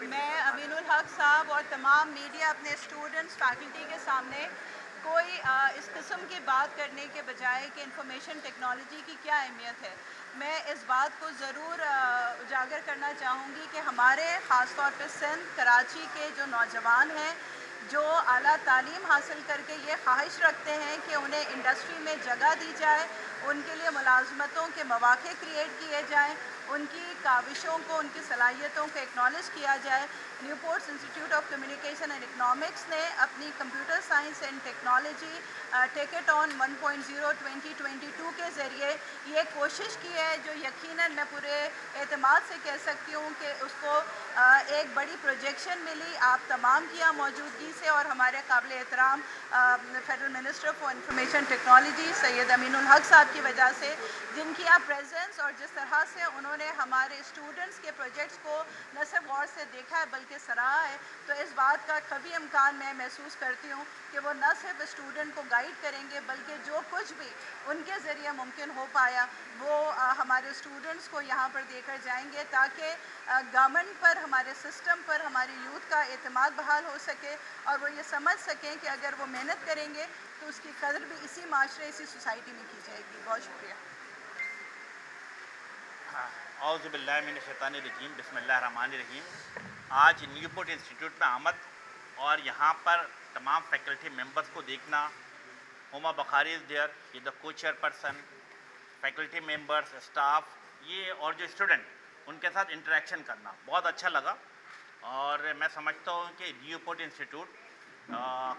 میں امین الحق صاحب اور تمام میڈیا اپنے اسٹوڈنٹس فیکلٹی کے سامنے کوئی اس قسم کی بات کرنے کے بجائے کہ انفارمیشن ٹیکنالوجی کی کیا اہمیت ہے، میں اس بات کو ضرور اجاگر کرنا چاہوں گی کہ ہمارے خاص طور پہ سندھ کراچی کے جو نوجوان ہیں جو اعلیٰ تعلیم حاصل کر کے یہ خواہش رکھتے ہیں کہ انہیں انڈسٹری میں جگہ دی جائے، ان کے لیے ملازمتوں کے مواقع کریٹ کیے جائیں، ان کی کاوشوں کو، ان کی صلاحیتوں کو ایکنالج کیا جائے۔ New ports institute of communication and economics نے اپنی computer science and technology take it on 1.0 2022 کے ذریعے یہ کوشش کی ہے، جو یقیناً میں پورے اعتماد سے کہہ سکتی ہوں کہ اس کو ایک بڑی پروجیکشن ملی آپ تمام کی موجودگی سے، اور ہمارے قابل احترام federal minister for information technology Syed Amin Ulhaq Sahib کی وجہ سے، جن کی آپ پریزنس اور جس طرح سے انہوں نے ہمارے اسٹوڈنٹس کے پروجیکٹس کو نہ صرف غور سے دیکھا ہے بلکہ سراہا ہے، تو اس بات کا قوی امکان میں محسوس کرتی ہوں کہ وہ نہ صرف اسٹوڈنٹ کو گائیڈ کریں گے بلکہ جو کچھ بھی ان کے ذریعے ممکن ہو پایا وہ ہمارے اسٹوڈنٹس کو یہاں پر دے کر جائیں گے، تاکہ گورنمنٹ پر، ہمارے سسٹم پر، ہماری یوتھ کا اعتماد بحال ہو سکے اور وہ یہ سمجھ سکیں کہ اگر وہ محنت کریں گے تو اس کی قدر بھی اسی معاشرے، اسی سوسائٹی میں کی جائے گی۔ بہت شکریہ۔ اعوذ باللہ من الشیطان الرجیم، بسم اللہ الرحمن الرحیم۔ آج نیو پورٹ انسٹیٹیوٹ میں آمد اور یہاں پر تمام فیکلٹی ممبرس کو دیکھنا، ہما بخاری از دیئر، یہ دا کو chair person, faculty members, staff, یہ اور جو اسٹوڈنٹ، ان کے ساتھ انٹریکشن کرنا بہت اچھا لگا۔ اور میں سمجھتا ہوں کہ نیو پورٹ انسٹیٹیوٹ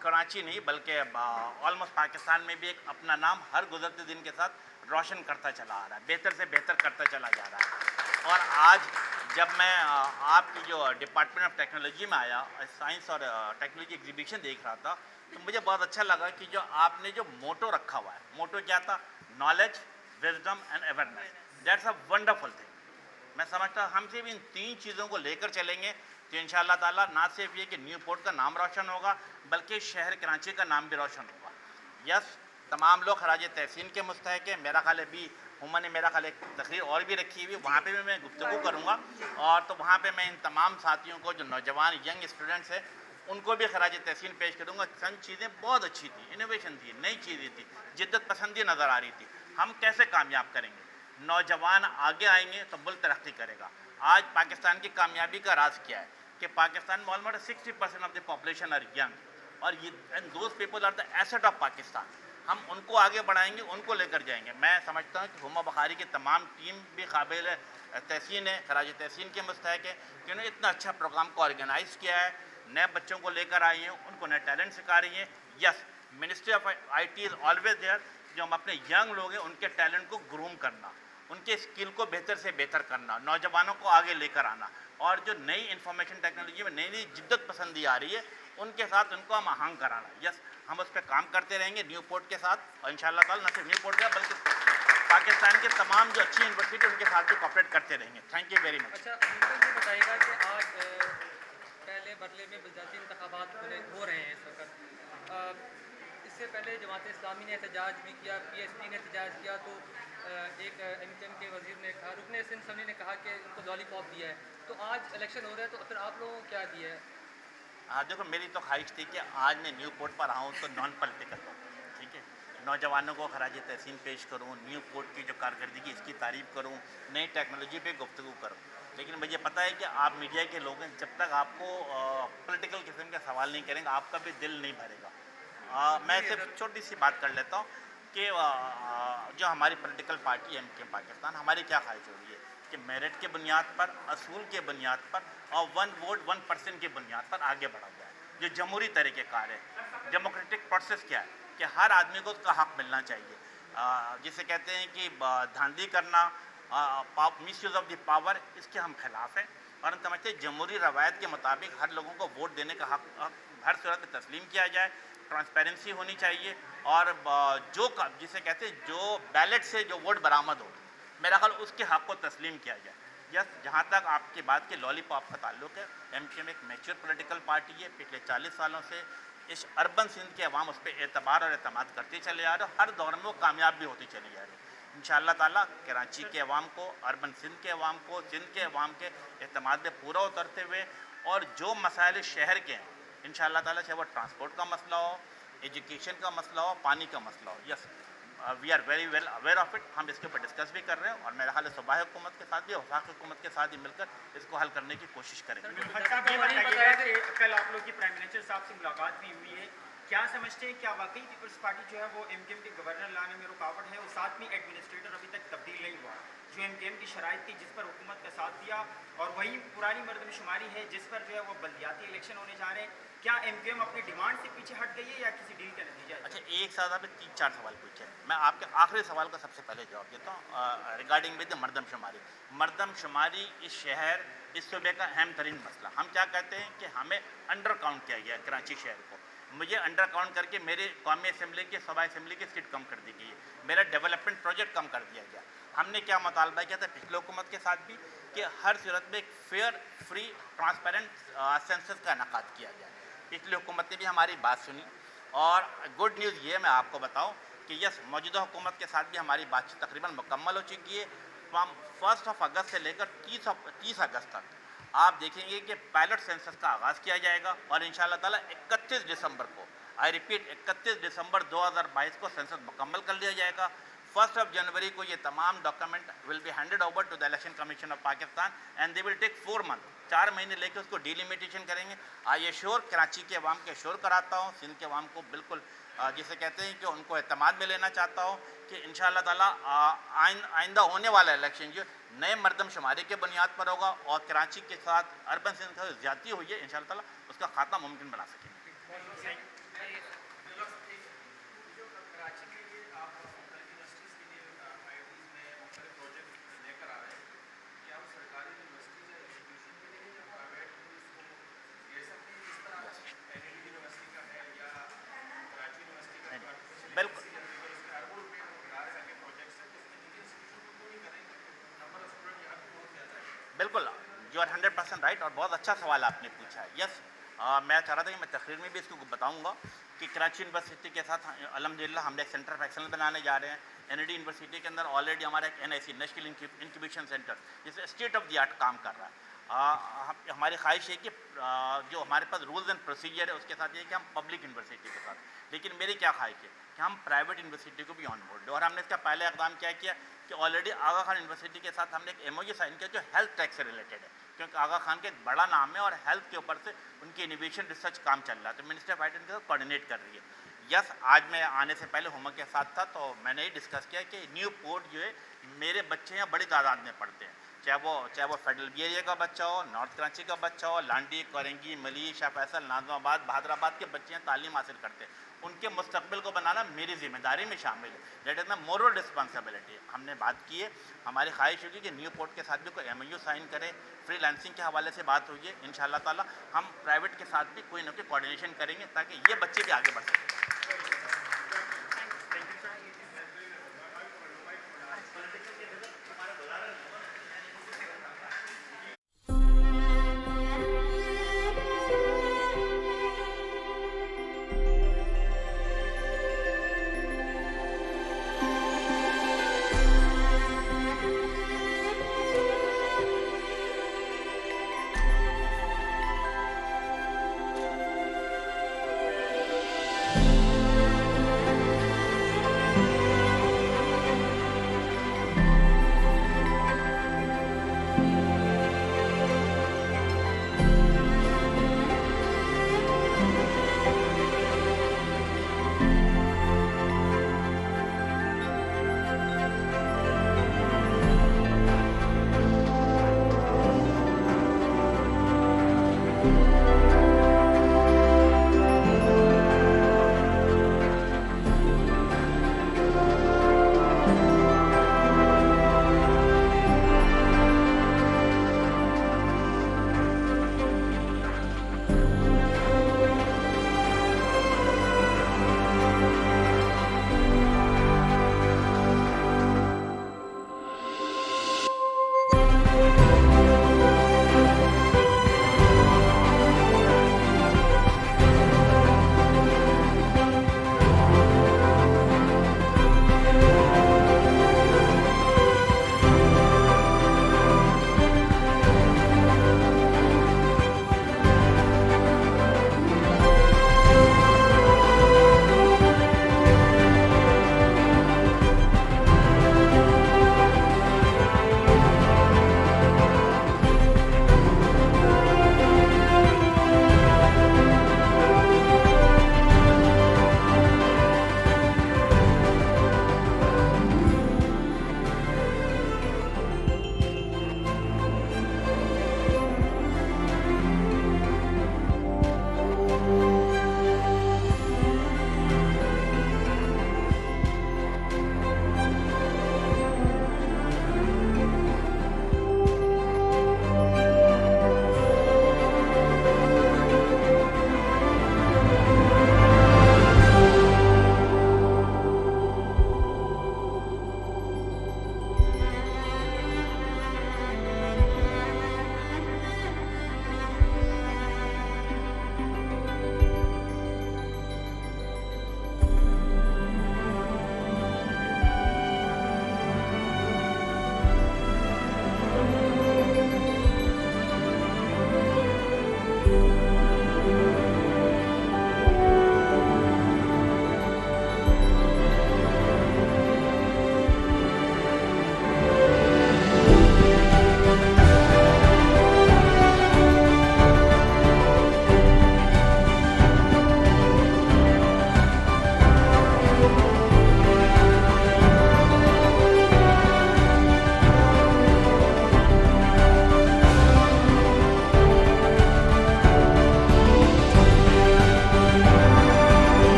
کراچی نہیں بلکہ آلموسٹ پاکستان میں بھی ایک اپنا نام ہر گزرتے دن کے ساتھ روشن کرتا چلا آ رہا ہے، بہتر سے بہتر کرتا چلا جا رہا ہے۔ اور آج جب میں آپ کی جو ڈپارٹمنٹ آف ٹیکنالوجی میں آیا، سائنس اور ٹیکنالوجی ایگزیبیشن دیکھ رہا تھا، تو مجھے بہت اچھا لگا کہ جو آپ نے جو موٹو رکھا ہوا ہے، موٹو کیا تھا؟ Knowledge, wisdom and awareness. That's a wonderful thing. میں سمجھتا ہوں ہم صرف ان تین چیزوں کو لے کر چلیں گے تو انشاءاللہ تعالیٰ نہ صرف یہ کہ نیو پورٹ کا نام روشن ہوگا بلکہ شہر کراچی کا نام بھی روشن ہوگا۔ یس، تمام لوگ خراج تحسین کے مستحق ہیں۔ میرا خیال ہے بھی ہما نے میرا خیال ایک تقریر اور بھی رکھی ہوئی، وہاں پہ بھی میں گفتگو کروں گا، اور تو وہاں پہ میں ان تمام ساتھیوں کو جو نوجوان ینگ اسٹوڈنٹس ہیں ان کو بھی خراج تحسین پیش کروں گا۔ چند چیزیں بہت اچھی تھیں، انوویشن تھی، نئی چیزیں تھی، جدت پسندی نظر آ رہی تھی۔ ہم کیسے کامیاب کریں گے؟ نوجوان آگے آئیں گے تو ملک ترقی کرے گا۔ آج پاکستان کی کامیابی کا راز کیا ہے کہ پاکستان میں almost 60% of the population are young, اور and those people are the asset of Pakistan. ہم ان کو آگے بڑھائیں گے، ان کو لے کر جائیں گے۔ میں سمجھتا ہوں کہ ہما بخاری کی تمام ٹیم بھی قابل تحسین ہے، خراج تحسین کے مستحق ہے کہ انہوں نے اتنا اچھا پروگرام کو آرگنائز کیا ہے، نئے بچوں کو لے کر آئی ہیں، ان کو نئے ٹیلنٹ سکھا رہی ہیں۔ Yes, ministry of I T is always there, جو ہم اپنے ینگ لوگ ہیں ان کے ٹیلنٹ کو گروم کرنا، ان کے اسکل کو بہتر سے بہتر کرنا، نوجوانوں کو آگے لے کر آنا، اور جو نئی انفارمیشن ٹیکنالوجی میں نئی نئی جدت پسندی آ رہی ہے ان کے ساتھ ان کو ہم آہنگ کرانا۔ یس، ہم اس پہ کام کرتے رہیں گے نیو پورٹ کے ساتھ، اور انشاءاللہ تعالیٰ نہ صرف نیو پورٹ کا بلکہ پاکستان کے تمام جو اچھی یونیورسٹی ان کے ساتھ بھی کوآپریٹ کرتے رہیں گے۔ Thank you very much. اچھا، مجھے یہ بتائیے گا کہ آج پہلے مرحلے میں بلدیاتی انتخابات ہو رہے ہیں اس وقت، اس سے پہلے جماعت اسلامی نے احتجاج بھی کیا، پی ایس پی نے احتجاج کیا، تو ایک ایم کیو ایم کے وزیر نے کہا، رکن سندھ اسمبلی نے کہا کہ ان کو لالی پاپ دیا ہے، تو آج الیکشن ہو رہا ہے تو پھر آپ لوگوں کو کیا دیا ہے؟ دیکھو، میری تو خواہش تھی کہ آج میں نیو پورٹ پر آؤں تو نان پولیٹیکل ہوں، ٹھیک ہے، نوجوانوں کو خراج تحسین پیش کروں، نیو پورٹ کی جو کارکردگی اس کی تعریف کروں، نئی ٹیکنالوجی پہ گفتگو کروں۔ لیکن مجھے پتہ ہے کہ آپ میڈیا کے لوگ ہیں، جب تک آپ کو پولیٹیکل قسم کا سوال نہیں کریں گے آپ کا بھی دل نہیں بھرے گا۔ میں صرف چھوٹی سی بات کر لیتا ہوں کہ جو ہماری political party M Q M Pakistan, ہماری کیا خواہش ہو رہی ہے کہ میرٹ کے بنیاد پر، اصول کے بنیاد پر، اور ون ووٹ ون پرسن کی بنیاد پر آگے بڑھا ہوا ہے، جو جمہوری طریقہ کار ہے۔ ڈیموکریٹک پروسیس کیا ہے کہ ہر آدمی کو اس کا حق ملنا چاہیے۔ جسے کہتے ہیں کہ دھاندلی کرنا، مس یوز آف دی پاور، اس کے ہم خلاف ہیں، اور ہم سمجھتے ہیں جمہوری روایت کے مطابق ہر لوگوں کو ووٹ دینے کا حق ہر صورت میں تسلیم کیا جائے، ٹرانسپیرنسی ہونی چاہیے، اور جو جسے کہتے ہیں جو بیلٹ سے جو ووٹ برآمد ہو، میرا خیال اس کے حق کو تسلیم کیا جائے۔ یس، جہاں تک آپ کی بات کے لالی پاپ کا تعلق ہے، ایم کیو ایم ایک میچور پولیٹیکل پارٹی ہے، پچھلے 40 سالوں سے اس اربن سندھ کے عوام اس پہ اعتبار اور اعتماد کرتے چلے آ رہے ہیں، ہر دور میں وہ کامیاب بھی ہوتی چلی جا رہی ہے۔ इंशाअल्लाह ताला कराची के अवाम को, अर्बन सिंध के अवाम को, सिंध के अवाम के एतमाद में पूरा उतरते हुए, और जो मसाइल शहर के हैं इंशाअल्लाह ताला, चाहे वो ट्रांसपोर्ट का मसला हो, एजुकेशन का मसला हो, पानी का मसला हो, yes we are very well aware of it. हम इसके ऊपर डिस्कस भी कर रहे हैं और मेरा ख्याल है सूबाई हुकूमत के साथ भी, वफाक हुकूमत के साथ ही मिलकर इसको हल करने की कोशिश करेंगे। ये बताइएगा कि कल आप लोग की प्राइम मिनिस्टर साहब से मुलाकात भी हुई है, क्या समझते हैं क्या वाकई पीपल्स पार्टी जो है वो एमकेएम के गवर्नर लाने में रुकावट है, और साथ में एडमिनिस्ट्रेटर अभी तक तब्दील नहीं हुआ, जो एमकेएम की शराइत थी जिस पर हुकूमत का साथ दिया, और वही पुरानी मर्दमशुमारी है जिस पर जो है वो बल्दियाती इलेक्शन होने जा रहे हैं, क्या एमकेएम अपनी डिमांड से पीछे हट गई है या किसी डील का नतीजा है? अच्छा, एक साथ आपने 3-4 सवाल पूछे, मैं आपके आखिरी सवाल का सबसे पहले जवाब देता हूँ रिगार्डिंग विद मर्दमशुमारी। मर्दमशुमारी इस शहर, इस सूबे का अहम तरीन मसला। हम क्या कहते हैं कि हमें अंडर काउंट किया गया कराची शहर को, मुझे अंडर काउंट करके मेरे कौमी असम्बली के, सूबाई असम्बली की सीट कम कर दी गई है, मेरा डेवलपमेंट प्रोजेक्ट कम कर दिया गया। हमने क्या मुतालबा किया था पिछले हुकूमत के साथ भी कि हर सूरत में एक फेयर, फ्री, ट्रांसपेरेंट सेंसस का इनेकाद किया गया। पिछली हुकूमत ने भी हमारी बात सुनी, और गुड न्यूज़ ये मैं आपको बताऊं कि यस, मौजूदा हुकूमत के साथ भी हमारी बातचीत तकरीबन मुकम्मल हो चुकी है। फ्राम 1 अगस्त से लेकर 30 अगस्त तक आप देखेंगे कि पायलट सेंसस का आगाज़ किया जाएगा, और इंशाअल्लाह ताला 31 दिसंबर को, आई रिपीट 31 दिसंबर 2022 को सेंसस मुकम्मल कर लिया जाएगा। 1 जनवरी को ये तमाम document will be handed over to the election commission of Pakistan, and they will take 4 month, 4 महीने लेकर उसको डिलिमिटेशन करेंगे। आई एश्योर कराची के अवाम के एश्योर कराता हूँ, सिंध के अवाम को बिल्कुल जिसे कहते हैं कि उनको एतमाद में लेना चाहता हूँ कि इंशाअल्लाह ताला आइंदा होने वाला इलेक्शन जो नए मर्दमशुमारी के बुनियाद पर होगा, और कराची के साथ अर्बन सिंध का ज्यादती हुई है इंशाअल्लाह ताला उसका खात्मा मुमकिन बना सकेंगे। बिल्कुल बिल्कुल, यू आर 100% राइट, और बहुत अच्छा सवाल आपने पूछा है। यस, मैं चाह रहा था कि मैं तकरीर में भी इसको बताऊंगा कि कराची यूनिवर्सिटी के साथ अल्हम्दुलिल्लाह हम एक सेंटर ऑफ एक्सेलेंस बनाने जा रहे हैं। एनडी यूनिवर्सिटी के अंदर ऑलरेडी हमारा एक NIC, नेशनल इंक्यूबेशन सेंटर, जिसमें स्टेट ऑफ द आर्ट काम कर रहा है। हमारी ख्वाहिश है कि जो हमारे पास रूल्स एंड प्रोसीजर है उसके साथ ये कि हम पब्लिक यूनिवर्सिटी के साथ, लेकिन मेरी क्या ख्वाहिश है कि हम प्राइवेट यूनिवर्सिटी को भी ऑन बोर्ड दें, और हमने इसका पहले इक़दाम क्या किया कि ऑलरेडी आगा खान यूनिवर्सिटी के साथ हमने एक MOU साइन किया जो हेल्थ टेक से रिलेटेड है, क्योंकि आगा खान का एक बड़ा नाम है और हेल्थ के ऊपर से उनकी इनोवेशन रिसर्च काम चल रहा है, तो मिनिस्टर ऑफ हाइट के साथ कोऑर्डिनेट कर रही है। यस, आज मैं आने से पहले हुमा के साथ था, तो मैंने ये डिस्कस किया कि न्यू पोर्ट जो है, मेरे बच्चे यहाँ बड़ी तादाद में पढ़ते हैं, चाहे वो फेडरल बी एरिया का बच्चा हो, नॉर्थ कराची का बच्चा हो, लांडी, कोरंगी, मली, शाह फैसल, नाज़माबाद, बहादराबाद के बच्चे हैं तालीम हासिल करते हैं। उनके मुस्तकबिल को बनाना मेरी जिम्मेदारी में शामिल है, that is my moral responsibility. हमने बात की है, हमारी ख्वाहिश होगी कि न्यू पोर्ट के साथ भी कोई MOU साइन करें, फ्रीलांसिंग के हवाले से बात हुई है, इंशाअल्लाह ताला हम प्राइवेट के साथ भी कोई ना कोई कोऑर्डिनेशन करेंगे ताकि ये बच्चे भी आगे बढ़ सकें।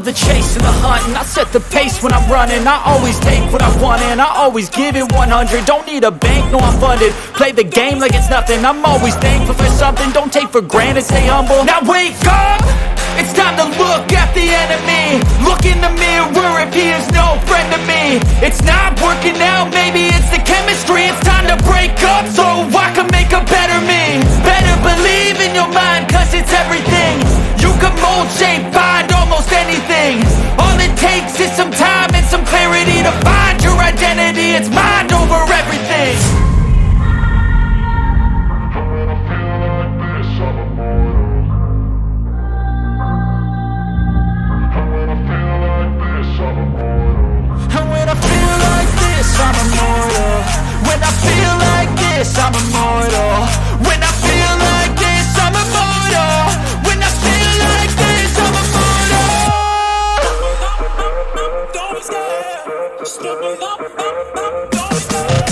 the chase and the hunt, and I set the pace when I'm running. I always take what I want and I always give it 100. Don't need a bank, no I'm funded. Play the game like it's nothing. I'm always thankful for something. Don't take for granted, stay humble. Now wake up! It's time to look at the enemy. Look in the mirror if he is no friend to me. It's not working out, maybe it's the chemistry. It's time to break up so I can make a better me. Better believe in your mind, cause it's everything. You can mold, shape, find almost anything. All it takes is some time and some clarity to find your identity. It's mind over everything. And when I feel like this, I'm immortal. When I feel like this, I'm immortal. When I feel like this, I'm immortal. When I feel like this, I'm immortal. Don't be scared. Step it up, don't be scared.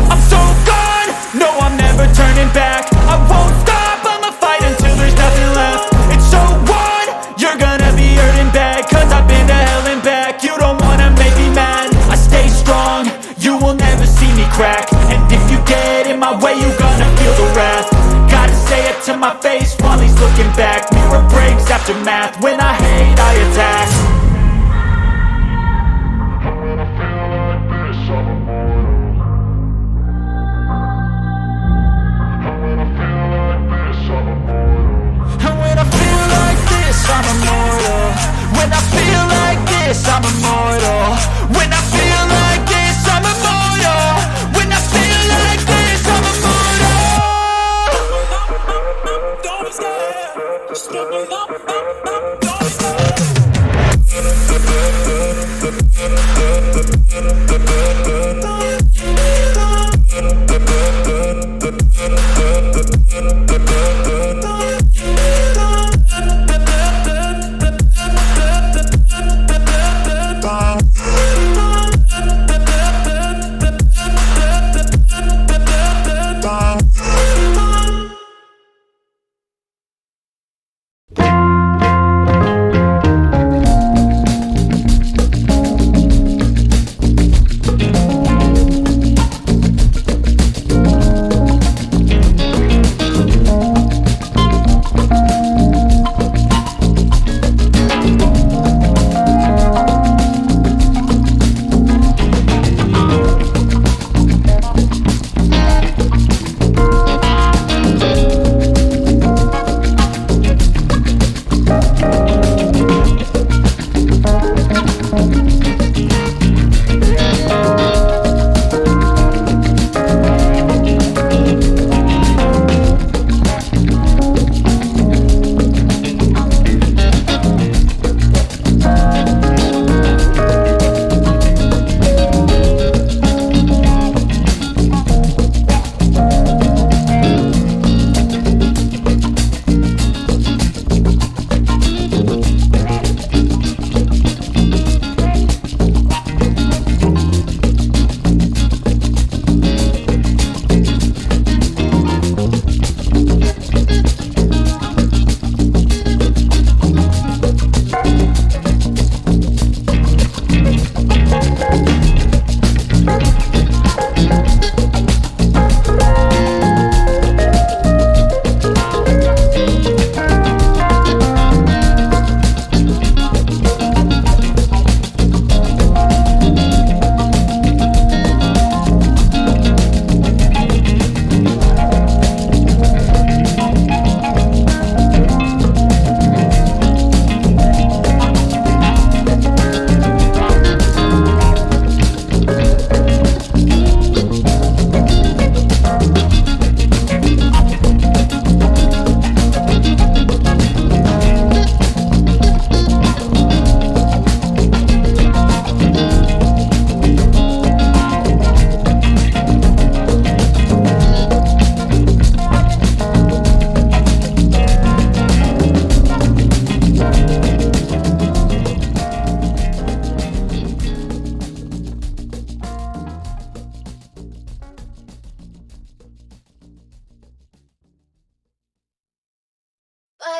I'm so gone, no I'm never turning back. I won't stop, I'ma fight until there's nothing left. It's so on, you're gonna be hurting bad, cause I've been to hell and back. You don't wanna make me mad, I stay strong, you will never see me crack. And if you get in my way, you gonna feel the wrath. Gotta say it to my face while he's looking back. Mirror breaks after math, when I hate I attack. And when I feel like this, I'm immortal. When I feel like this, I'm immortal. When I feel like this, I'm immortal. When I feel like this, I'm immortal. Don't be scared. Step it up, don't be scared.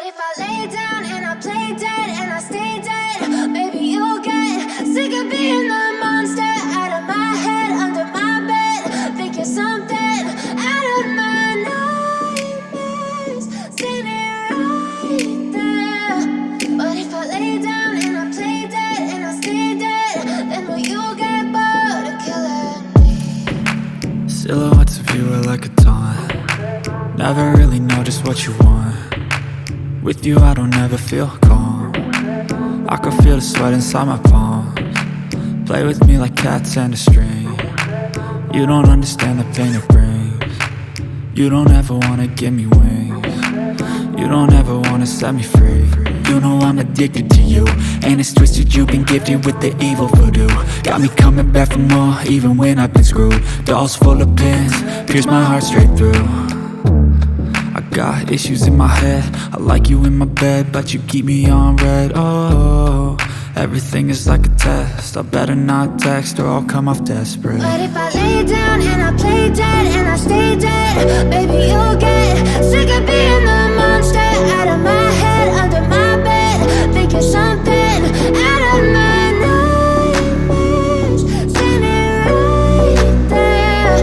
But if I lay down and I play dead and I stay dead, baby, you'll get sick of being the monster out of my head, under my bed. Think you're something out of my nightmares, standing right there. But if I lay down and I play dead and I stay dead, then will you get bored of killing me? Silhouettes of you are like a taunt. Never really know just what you want. With you I don't ever feel calm. I can feel the sweat inside my palms. Play with me like cats and a string. You don't understand the pain it brings. You don't ever wanna give me wings. You don't ever wanna set me free. You know I'm addicted to you, and it's twisted, you've been gifted with the evil voodoo. Got me coming back for more, even when I've been screwed. Dolls full of pins, pierce my heart straight through. I got issues in my head, I like you in my bed, but you keep me on red. Oh, everything is like a test, I better not text or I'll come off desperate. But if I lay down and I play dead and I stay dead, baby, you'll get sick of being the monster out of my head, under my bed. Think you're something out of my nightmares, standing right there.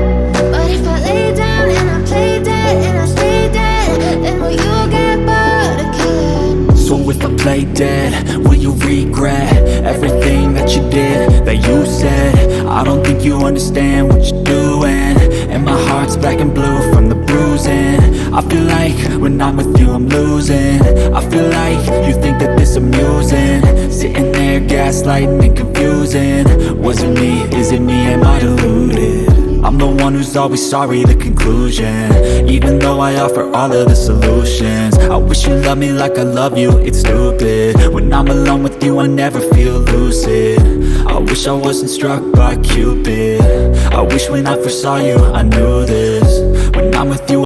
But if I lay down and I play dead and I stay dead, then will you get bored of killing me? So if I play dead, will you regret everything that you did, that you said? I don't think you understand what you're doing, and my heart's black and blue from the bruising. I feel like when I'm with you I'm losing. I feel like you think that this amusing, sitting there gaslighting and confusing. Was it me? Is it me? Am I deluded? I'm the one who's always sorry, the conclusion, even though I offer all of the solutions. I wish you loved me like I love you, it's stupid. When I'm alone with you I never feel lucid. I wish I wasn't struck by Cupid. I wish when I first saw you I knew this. When I'm with you